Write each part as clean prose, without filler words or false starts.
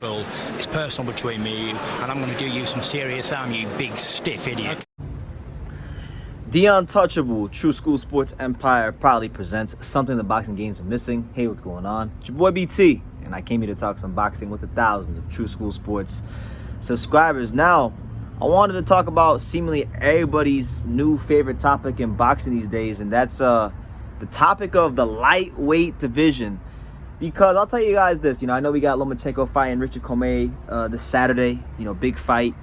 Well, it's personal between me and you, and I'm going to do you some serious harm, you big stiff idiot. The Untouchable True School Sports Empire proudly presents something the boxing games are missing. Hey, what's going on? It's your boy BT, and I came here to talk some boxing with the thousands of True School Sports subscribers. Now, I wanted to talk about seemingly everybody's new favorite topic in boxing these days, and that's the topic of the lightweight division. Because I'll tell you guys this, I know we got Lomachenko fighting Richard Comey this Saturday, big fight,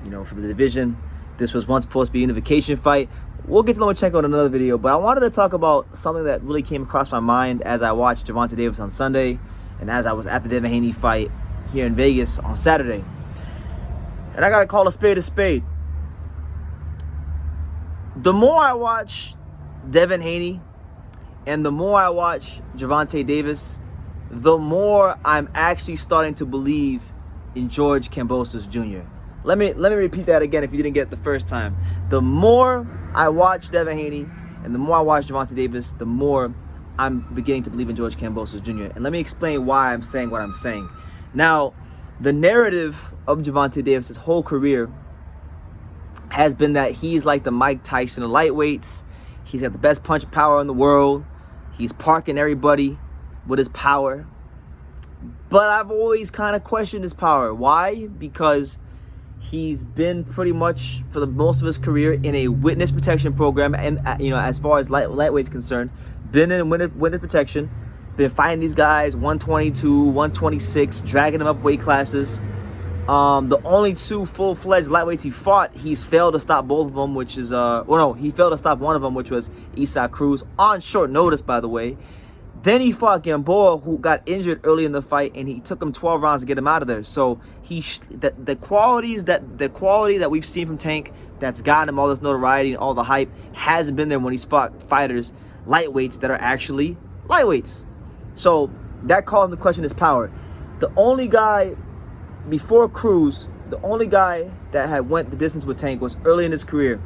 for the division. This was once supposed to be a unification fight. We'll get to Lomachenko in another video, but I wanted to talk about something that really came across my mind as I watched Gervonta Davis on Sunday and as I was at the Devin Haney fight here in Vegas on Saturday. And I got to call a spade a spade. The more I watch Devin Haney and the more I watch Gervonta Davis, the more I'm actually starting to believe in George Kambosos Jr. Let me repeat that again if you didn't get it the first time. The more I watch Devin Haney and the more I watch Gervonta Davis, the more I'm beginning to believe in George Kambosos Jr. And let me explain why I'm saying what I'm saying. Now, the narrative of Gervonta Davis' whole career has been that he's like the Mike Tyson of lightweights. He's got the best punch power in the world. He's parking everybody with his power. But I've always kind of questioned his power. Why? Because he's been pretty much for the most of his career in a witness protection program, and as far as lightweight's concerned, been in witness protection, been fighting these guys 122, 126, dragging them up weight classes. The only two full-fledged lightweights he fought, he's failed to stop both of them, which is he failed to stop one of them, which was Isaac Cruz, on short notice, by the way. Then he fought Gamboa, who got injured early in the fight, and he took him 12 rounds to get him out of there. So the quality that we've seen from Tank, that's gotten him all this notoriety and all the hype, hasn't been there when he's fought fighters, lightweights that are actually lightweights. So that calls into question his power. The only guy before Cruz, the only guy that had went the distance with Tank was early in his career.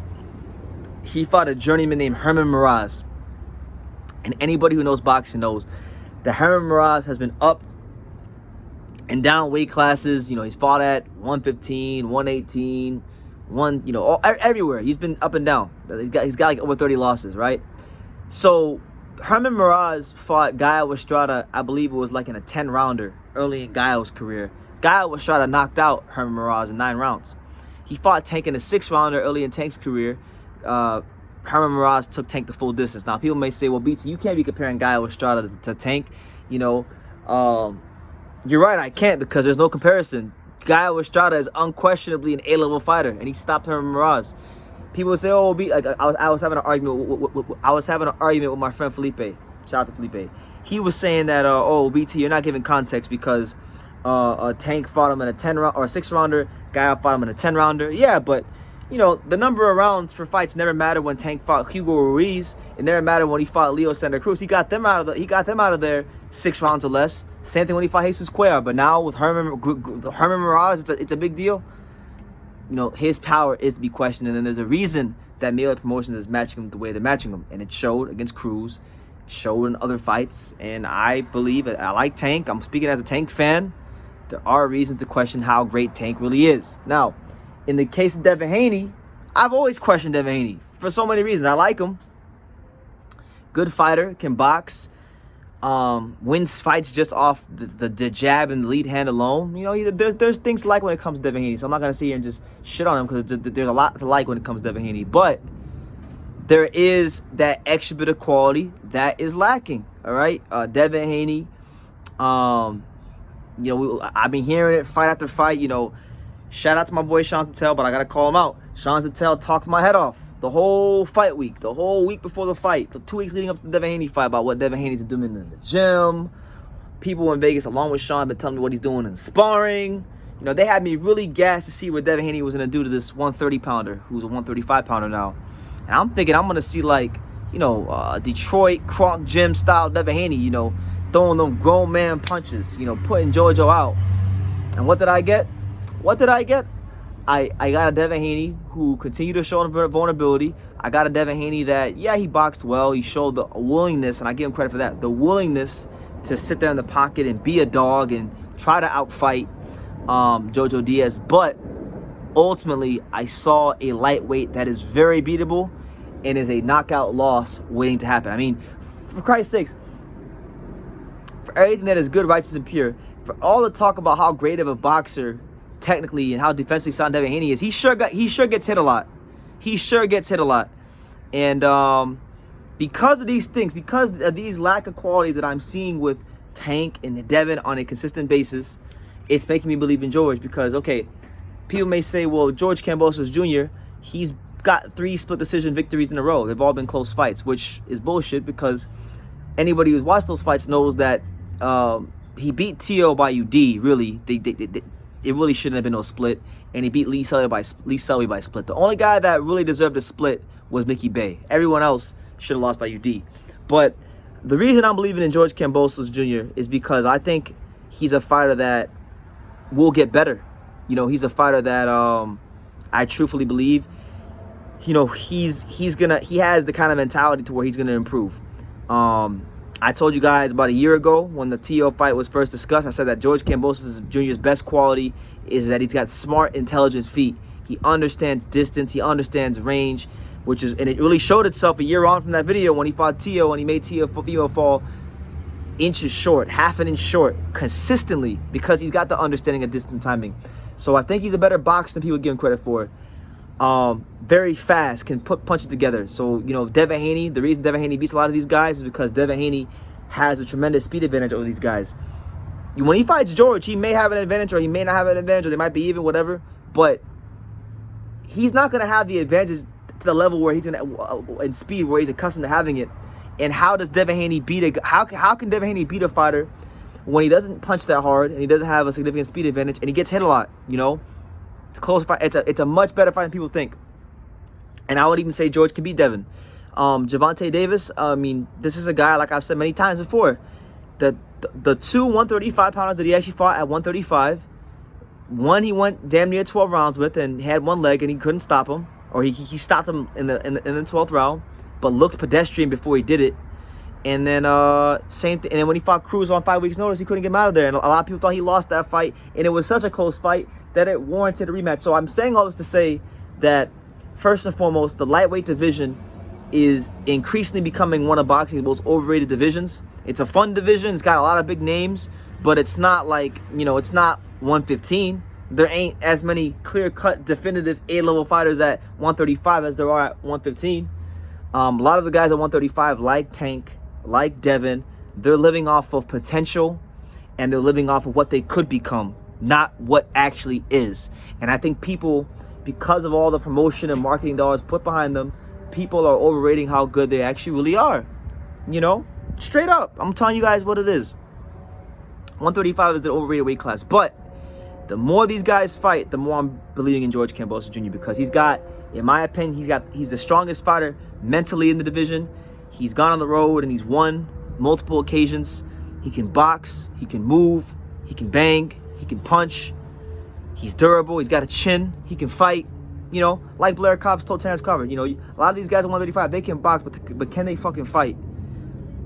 He fought a journeyman named Herman Miraz. And anybody who knows boxing knows that Herman Miraz has been up and down weight classes. He's fought at 115, 118, everywhere. He's been up and down. He's got like over 30 losses, right? So Herman Miraz fought Gaio Estrada, I believe it was like in a 10-rounder early in Gaio's career. Gaio Estrada knocked out Herman Miraz in 9 rounds. He fought Tank in a 6-rounder early in Tank's career. Herman Miraz took Tank the full distance. Now, people may say, well, BT, you can't be comparing Gaio Estrada to Tank. You're right, I can't, because there's no comparison. Gaio Estrada is unquestionably an A-level fighter, and he stopped Herman Miraz. People would say, oh, I was having an argument with my friend Felipe. Shout out to Felipe. He was saying that, BT, you're not giving context because Tank fought him in a 10-round or a 6-rounder. Gaio fought him in a 10-rounder. Yeah, but the number of rounds for fights never mattered when Tank fought Hugo Ruiz. It never mattered when he fought Leo Santa Cruz. He got them out of there 6 rounds or less. Same thing when he fought Jesus Cuellar. But now with Herman Miraz, it's a big deal. His power is to be questioned, and then there's a reason that Melee Promotions is matching him the way they're matching him, and it showed against Cruz, it showed in other fights, and I believe I like Tank. I'm speaking as a Tank fan. There are reasons to question how great Tank really is. Now, in the case of Devin Haney, I've always questioned Devin Haney for so many reasons. I like him. Good fighter, can box, wins fights just off the jab and the lead hand alone. There's things to like when it comes to Devin Haney. So I'm not going to sit here and just shit on him because there's a lot to like when it comes to Devin Haney. But there is that extra bit of quality that is lacking. All right? Devin Haney, I've been hearing it fight after fight, Shout out to my boy Sean Tell, but I gotta call him out. Sean Tell talked my head off the whole fight week, the whole week before the fight, the 2 weeks leading up to the Devin Haney fight, about what Devin Haney's doing in the gym. People in Vegas, along with Sean, been telling me what he's doing in sparring. They had me really gassed to see what Devin Haney was gonna do to this 130-pounder, who's a 135-pounder now. And I'm thinking I'm gonna see Detroit Kronk Gym style Devin Haney, throwing them grown man punches, putting JoJo out. And what did I get? I got a Devin Haney who continued to show vulnerability. I got a Devin Haney that, yeah, he boxed well. He showed the willingness, and I give him credit for that, the willingness to sit there in the pocket and be a dog and try to outfight. Jojo Diaz, but ultimately I saw a lightweight that is very beatable and is a knockout loss waiting to happen. I mean, for Christ's sakes, for everything that is good, righteous, and pure, for all the talk about how great of a boxer technically and how defensively sound Devin Haney is, he sure gets hit a lot. He sure gets hit a lot. And because of these things, because of these lack of qualities that I'm seeing with Tank and Devin on a consistent basis, it's making me believe in George. Because, okay, people may say, well, George Kambosos Jr., he's got 3 split decision victories in a row. They've all been close fights, which is bullshit, because anybody who's watched those fights knows that he beat T.O. by UD, really. It really shouldn't have been no split. And he beat Lee Selby by split. The only guy that really deserved a split was Mickey Bay. Everyone else should have lost by UD. But the reason I'm believing in George Kambosos Jr. is because I think he's a fighter that will get better. You know, he's a fighter that I truthfully believe, you know, he has the kind of mentality to where he's gonna improve. I told you guys about a year ago when the T.O. fight was first discussed, I said that George Kambosos Jr.'s best quality is that he's got smart, intelligent feet. He understands distance, he understands range, and it really showed itself a year on from that video when he fought T.O. and he made T.O. fall inches short, half an inch short, consistently, because he's got the understanding of distance and timing. So I think he's a better boxer than people give him credit for. Very fast, can put punches together. So, you know, Devin Haney, the reason Devin Haney beats a lot of these guys is because Devin Haney has a tremendous speed advantage over these guys. When he fights George, he may have an advantage or he may not have an advantage, or they might be even, whatever, but he's not going to have the advantage to the level where he's going to, in speed, where he's accustomed to having it. And how does Devin Haney beat how can Devin Haney beat a fighter when he doesn't punch that hard and he doesn't have a significant speed advantage and he gets hit a lot, you know? It's a close fight. It's a much better fight than people think. And I would even say George can beat Devin. Gervonta Davis, I mean, this is a guy, like I've said many times before, the 2 135-pounders that he actually fought at 135, one he went damn near 12 rounds with and had one leg and he couldn't stop him, or he stopped him in the 12th round, but looked pedestrian before he did it. And then same thing. And then when he fought Cruz on 5 weeks' notice, he couldn't get him out of there. And a lot of people thought he lost that fight, and it was such a close fight that it warranted a rematch. So I'm saying all this to say that, first and foremost, the lightweight division is increasingly becoming one of boxing's most overrated divisions. It's a fun division. It's got a lot of big names, but it's not like, you know, it's not 115. There ain't as many clear-cut, definitive A-level fighters at 135 as there are at 115. A lot of the guys at 135, like Tank, like Devin, they're living off of potential, and they're living off of what they could become, not what actually is. And I think people, because of all the promotion and marketing dollars put behind them, people are overrating how good they actually really are. You know, straight up, I'm telling you guys what it is. 135 is the overrated weight class. But the more these guys fight, the more I'm believing in George Kambosos Jr. because he's got, in my opinion, he's the strongest fighter mentally in the division. He's gone on the road and he's won multiple occasions. He can box, he can move, he can bang, he can punch. He's durable, he's got a chin, he can fight. You know, like Blair Cobbs told Terrence Crawford, you know, a lot of these guys at 135, they can box, but can they fucking fight?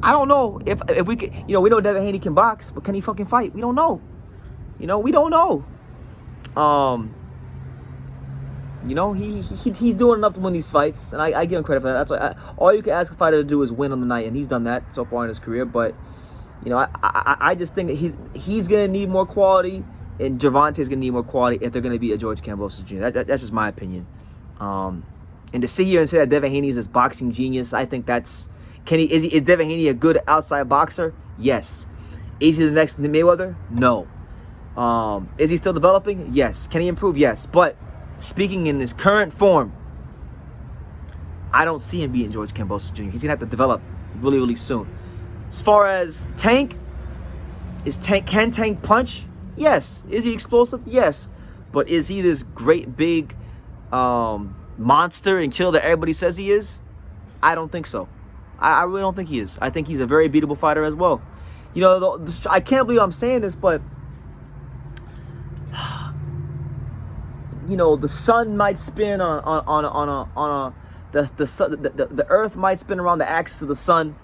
I don't know if we can. You know, we know Devin Haney can box, but can he fucking fight? We don't know. You know, we don't know. You know, he's doing enough to win these fights, and I give him credit for that. That's why all you can ask a fighter to do is win on the night, and he's done that so far in his career. But you know, I just think that he's gonna need more quality, and Gervonta's gonna need more quality if they're gonna be a George Kambosos Jr. That's just my opinion. And to sit here and say that Devin Haney is this boxing genius, I think that's is Devin Haney a good outside boxer? Yes. Is he the next Mayweather? No. Is he still developing? Yes. Can he improve? Yes. But speaking in his current form, I don't see him beating George Kambosos Jr. He's gonna have to develop really, really soon. As far as Tank, can Tank punch? Yes. Is he explosive? Yes. But is he this great big monster and kill that everybody says he is? I don't think so. I really don't think he is. I think he's a very beatable fighter as well. You know, I can't believe I'm saying this, but you know, the sun might spin the earth might spin around the axis of the sun.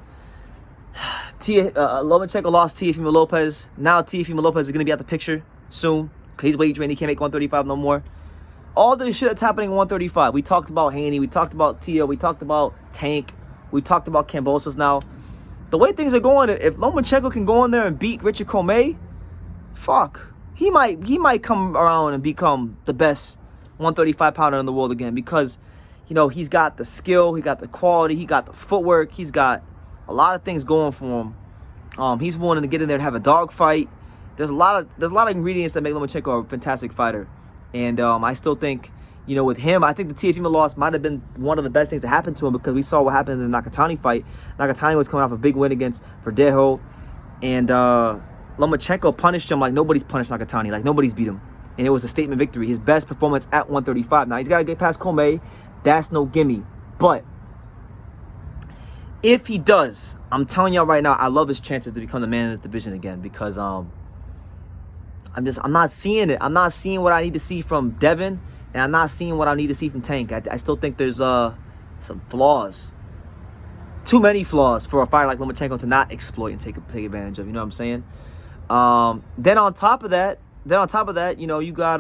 Lomachenko lost Teofimo Lopez. Now Teofimo Lopez is going to be out the picture soon. He's weight drained. He can't make 135 no more. All this shit that's happening in 135. We talked about Haney. We talked about Tio. We talked about Tank. We talked about Kambosos now. The way things are going, if Lomachenko can go in there and beat Richard Comey, fuck. He might come around and become the best 135 pounder in the world again because, you know, he's got the skill, he got the quality, he got the footwork, he's got a lot of things going for him. He's willing to get in there and have a dogfight. There's a lot of ingredients that make Lomachenko a fantastic fighter. And I still think, you know, with him, I think the Teofimo loss might have been one of the best things that happened to him because we saw what happened in the Nakatani fight. Nakatani was coming off a big win against Verdejo, and Lomachenko punished him like nobody's punished Nakatani, like nobody's beat him. And it was a statement victory, his best performance at 135. Now, he's got to get past Comey. That's no gimme. But if he does, I'm telling y'all right now, I love his chances to become the man in the division again because I'm not seeing it. I'm not seeing what I need to see from Devin, and I'm not seeing what I need to see from Tank. I still think there's some flaws. Too many flaws for a fighter like Lomachenko to not exploit and take advantage of. You know what I'm saying? Then on top of that, you know, you got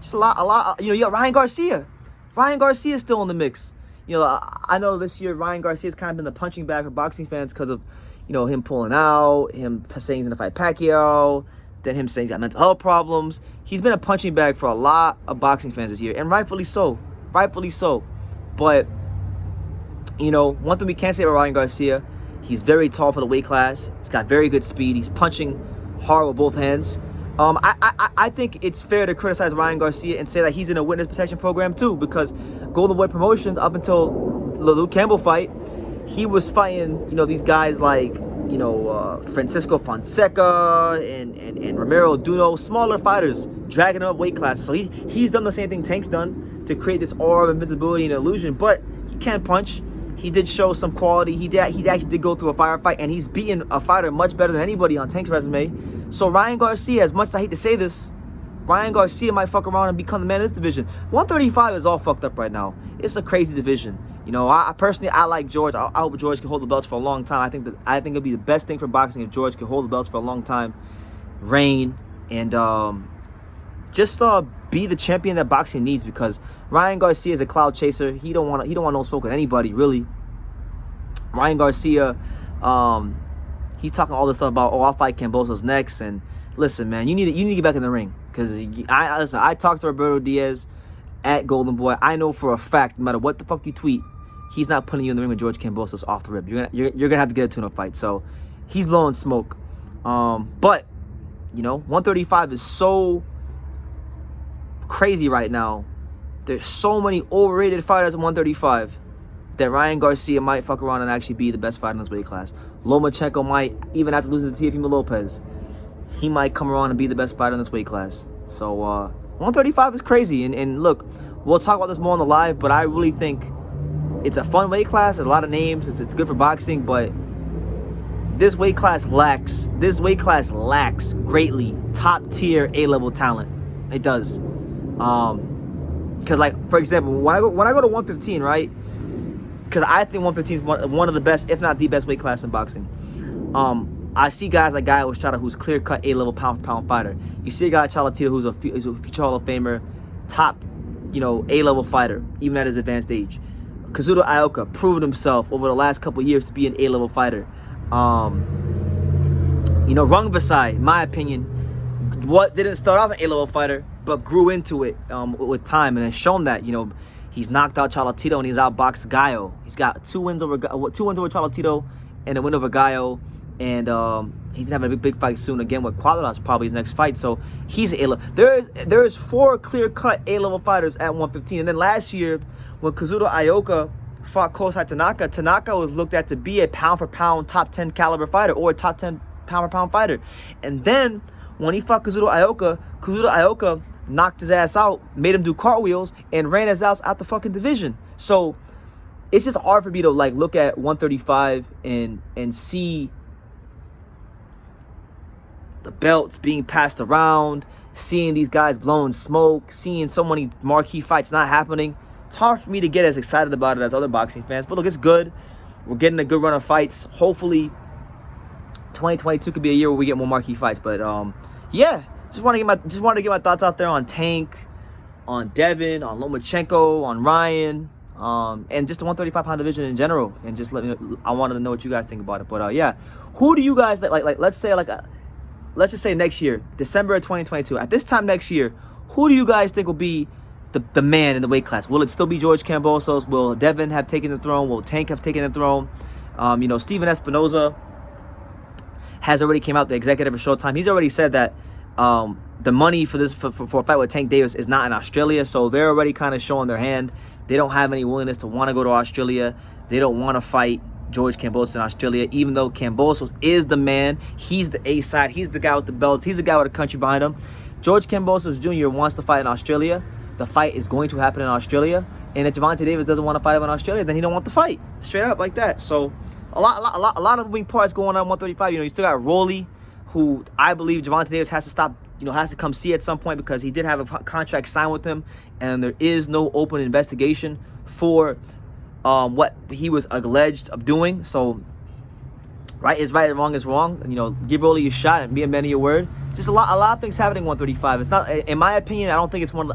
just a lot. You know, you got Ryan Garcia. Ryan Garcia is still in the mix. You know, I know this year Ryan Garcia's kind of been the punching bag for boxing fans because of, you know, him pulling out, him saying he's gonna fight Pacquiao, then him saying he's got mental health problems. He's been a punching bag for a lot of boxing fans this year, and rightfully so. Rightfully so. But, you know, one thing we can't say about Ryan Garcia, he's very tall for the weight class. He's got very good speed. He's punching hard with both hands. I think it's fair to criticize Ryan Garcia and say that he's in a witness protection program too, because Golden Boy Promotions, up until the Luke Campbell fight, he was fighting, you know, these guys like, you know, Francisco Fonseca and Romero Duno, smaller fighters, dragging them up weight classes. So he's done the same thing Tank's done to create this aura of invincibility and illusion, but he can punch. He did show some quality. He actually did go through a firefight, and he's beaten a fighter much better than anybody on Tank's resume. So Ryan Garcia, as much as I hate to say this, Ryan Garcia might fuck around and become the man of this division. 135 is all fucked up right now. It's a crazy division. You know, I personally like George. I hope George can hold the belts for a long time. I think it'd be the best thing for boxing if George could hold the belts for a long time, reign, and just be the champion that boxing needs. Because Ryan Garcia is a cloud chaser. He don't want no smoke with anybody, really. Ryan Garcia, he's talking all this stuff about, I'll fight Kambosos next. And listen, man, you need to get back in the ring. Because I talked to Roberto Diaz at Golden Boy. I know for a fact, no matter what the fuck you tweet, he's not putting you in the ring with George Kambosos off the rip. You're gonna have to get a tune-up fight. So he's blowing smoke. But you know, 135 is so crazy right now. There's so many overrated fighters at 135 that Ryan Garcia might fuck around and actually be the best fighter in this weight class. Lomachenko might, even after losing to Teofimo Lopez, he might come around and be the best fighter in this weight class. So 135 is crazy. And look, we'll talk about this more on the live, but I really think it's a fun weight class. There's a lot of names. It's good for boxing, but this weight class lacks greatly top tier A-level talent. It does. Because, like, for example, when I go to 115, right? Because I think 115 is one of the best, if not the best weight class in boxing. I see guys like Guy Ostrada, who's clear-cut A-level pound-for-pound fighter. You see a guy like Cholatito, who's a future Hall of Famer, top, you know, A-level fighter, even at his advanced age. Kazuto Ioka proved himself over the last couple of years to be an A-level fighter. You know, Rung Vasai, in my opinion, didn't start off an A-level fighter, but grew into it with time, and has shown that, you know, he's knocked out Cholatito and he's outboxed Gallo. He's got two wins over Cholatito and a win over Gallo. And he's gonna have a big fight soon again with Quadras, probably his next fight. So he's an A-level. There is 4 clear-cut A-level fighters at 115. And then last year, when Kazuto Ioka fought Kosai Tanaka, Tanaka was looked at to be a pound-for-pound top 10 caliber fighter, or a top 10 pound-for-pound fighter. And then when he fought Kazuto Ioka knocked his ass out, made him do cartwheels, and ran his ass out the fucking division. So it's just hard for me to like look at 135 and see the belts being passed around, seeing these guys blowing smoke, seeing so many marquee fights not happening. It's hard for me to get as excited about it as other boxing fans. But look, it's good. We're getting a good run of fights. Hopefully 2022 could be a year where we get more marquee fights. But yeah, just wanted to get my thoughts out there on Tank, on Devin, on Lomachenko, on Ryan, and just the 135-pound division in general. And just let me know, I wanted to know what you guys think about it. But yeah, who do you guys like? Let's say let's just say next year, December of 2022. At this time next year, who do you guys think will be the man in the weight class? Will it still be George Kambosos? Will Devin have taken the throne? Will Tank have taken the throne? Steven Espinoza has already came out, the executive of Showtime. He's already said that the money for a fight with Tank Davis is not in Australia, so they're already kind of showing their hand. They don't have any willingness to want to go to Australia. They don't want to fight George Kambosos in Australia, even though Kambosos is the man. He's the A side. He's the guy with the belts. He's the guy with the country behind him. George Kambosos Jr. wants to fight in Australia. The fight is going to happen in Australia. And if Gervonta Davis doesn't want to fight him in Australia, then he don't want the fight. Straight up like that. So a lot of moving parts going on at 135. You still got Rolly, who I believe Gervonta Davis has to stop, has to come see at some point, because he did have a contract signed with him, and there is no open investigation for what he was alleged of doing. So right is right and wrong is wrong. Give Rolly a shot and be a man of your word. Just a lot of things happening at 135. It's not, in my opinion, I don't think it's one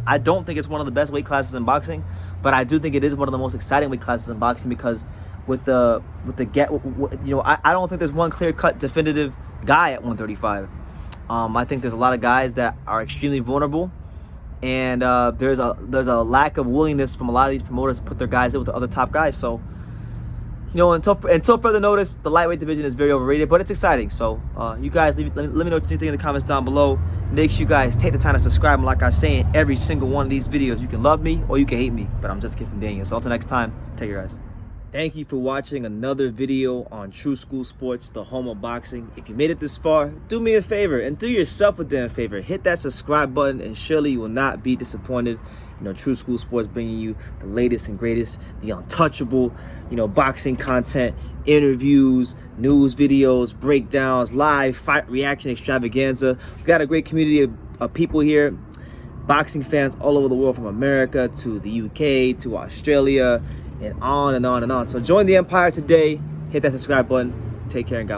of the best weight classes in boxing, but I do think it is one of the most exciting weight classes in boxing, because I don't think there's one clear-cut definitive guy at 135. I think there's a lot of guys that are extremely vulnerable, and there's a lack of willingness from a lot of these promoters to put their guys in with the other top guys. So until further notice, the lightweight division is very overrated, but it's exciting. So you guys let me know what you think in the comments down below. Make sure you guys take the time to subscribe. And like I say in every single one of these videos, you can love me or you can hate me, but I'm just kidding, Daniel. So until next time, take care, guys. Thank you for watching another video on True School Sports, the home of boxing. If you made it this far, do me a favor and do yourself a damn favor. Hit that subscribe button and surely you will not be disappointed. True School Sports bringing you the latest and greatest, the untouchable, boxing content, interviews, news videos, breakdowns, live fight reaction extravaganza. We've got a great community of people here, boxing fans all over the world, from America to the UK to Australia, and on and on and on. So join the empire today. Hit that subscribe button. Take care and God bless.